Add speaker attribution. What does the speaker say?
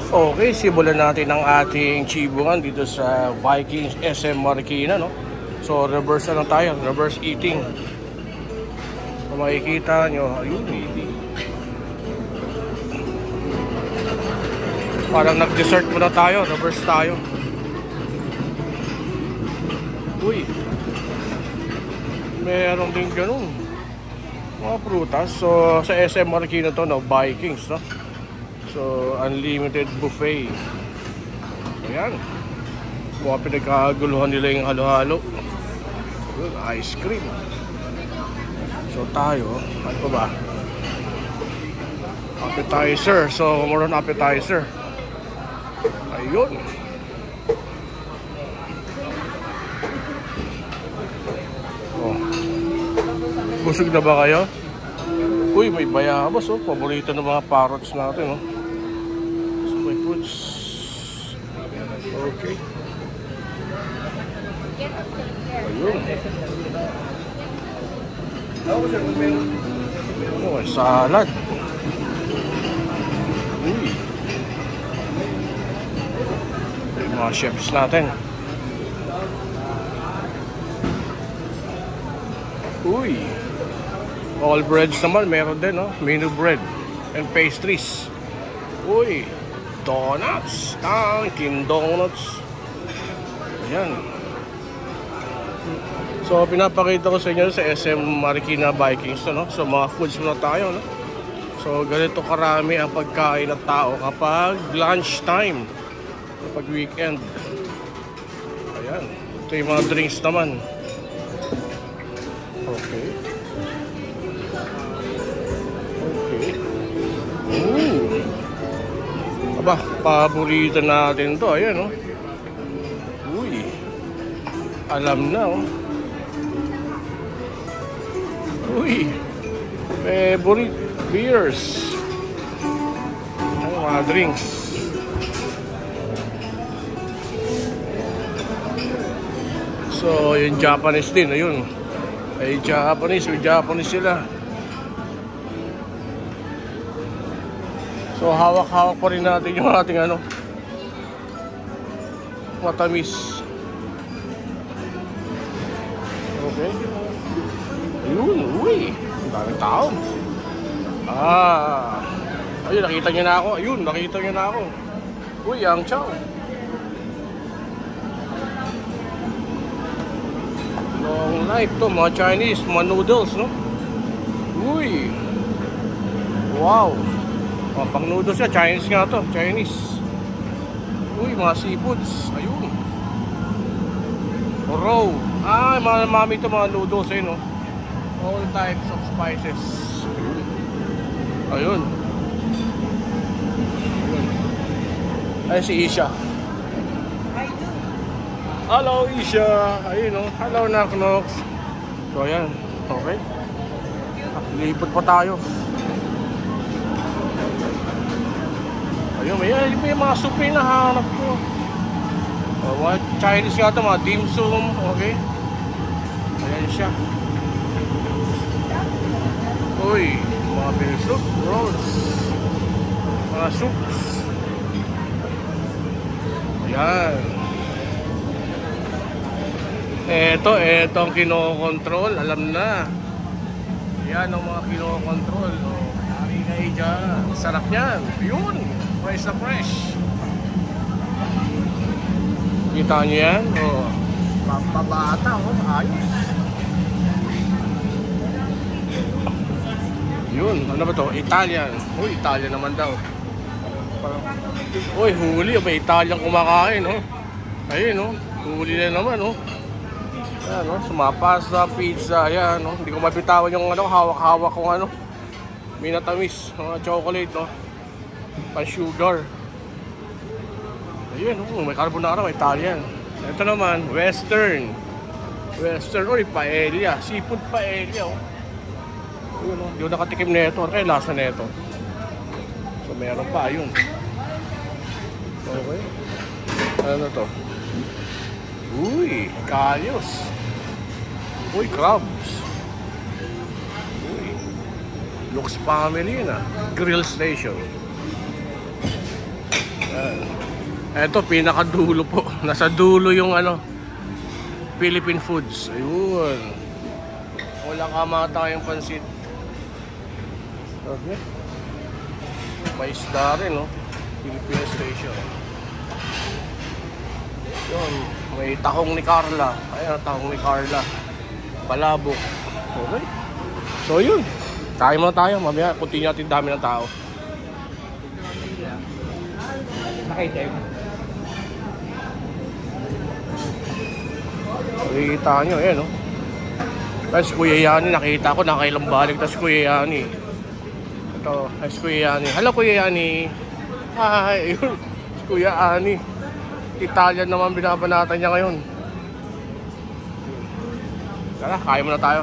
Speaker 1: Okay, simulan natin ang ating chibuan dito sa Vikings SM Marikina, no? So, reverse na lang tayo. Reverse eating. Kung makikita nyo, ayun, eating. Parang nag-dessert muna tayo. Reverse tayo. Uy. Meron din ganun. Mga prutas. So, sa SM Marikina to, no? Vikings, no? So, unlimited buffet. Ayan. Mga pinagkaguluhan nila yung halo-halo. Ice cream. So, tayo. Ano pa ba? Appetizer. So, more on appetizer. Ayun. Oh. Busog na ba kayo? Uy, may bayabas, oh. Paborito ng mga parrots natin, oh. Okay. Ayun. Oh, salad. Uy. Yung mga chefs natin. Uy. All breads naman, meron din, no? Menu bread and pastries. Uy. Donuts, Dunkin Donuts. Ayan. So, pinapakita ko sa inyo sa SM Marikina Vikings, no? So, mga foods muna tayo, no? So, ganito karami ang pagkain ng tao kapag lunch time, kapag weekend. Ayan. Ito yung mga drinks naman. Okay. Aba, paborito natin to. Ayan, oh. Uy. Alam na, oh. Uy. Favorite beers. Ano, mga drinks. So, yung Japanese din, ayun. Ay, Japanese sila. So, hawak-hawak pa rin natin yung ating ano, matamis. Okay. Ayun, uy. Ang daming tao. Ayun, nakita niyo na ako. Ayun, nakita niyo na ako. Uy, ang chow. Long life to, mga Chinese, mga noodles, no? Uy. Wow. Pang noodles siya, Chinese nga to, Chinese. Uy, mga seafoods. Ayun. Raw. Mga mami to, mga noodles, no? All types of spices. Ayun. Ayun si Isha. Hello, Isha. Ayun, no? Hello, Knock-Knocks. So, ayan. Okay. Lipot pa tayo. Ayun, may mga soup na hinahanap ko. Mga Chinese nga ito, mga dim sum. Okay. Ayan siya. Uy, mga soup, rolls. Mga soups. Ayan. Ito ang kinokontrol. Alam na. Ayan ang mga kinokontrol. Hari kayo dyan. Sarap yan. Yun. Fresh na fresh. Kita nyo yan? O, pampabata. O, ayos. Yun, ano ba to? Italian. Uy, Italian naman daw. Uy, huli. May Italian kumakain, o. Ayun, o. Huli na naman, o. Ayan, o. Sumapasta, pizza. Ayan, o. Hindi ko mabitawan yung ano, hawak-hawak kong ano. Minatamis. Mga chocolate, no? Pa-sugar. Ayun, may carbonara, may Italian. Ito naman, Western. Uy, paella. Seafood paella, oh. Ayun, oh. Hindi ko nakatikim na ito. Kaya lasa na ito. So, meron pa, ayun. Okay. Ano to? Uy, kalyos. Uy, crabs. Uy. Lux Family na. Grill Station. Eto, pinakadulo po. Nasa dulo yung ano, Philippine Foods. Ayun. Walang kamatayang pansit. Okay. May isda rin, no? Philippine Station. Yun. May tahong ni Carla. Ayan, tahong ni Carla. Palabok. Okay. So, yun. Kain muna tayo. Mamaya, puti natin dami ng tao.
Speaker 2: Nakita yun.
Speaker 1: Nakikita nyo, ayan, no? Tapos Kuya Yani, nakita ko, nakailang balik. Tapos Kuya Yani. Ito, tapos Kuya Yani. Hello, Kuya Yani. Hi, yun. Kuya Yani. Italian naman binabanatan niya ngayon. Tara, kain muna tayo.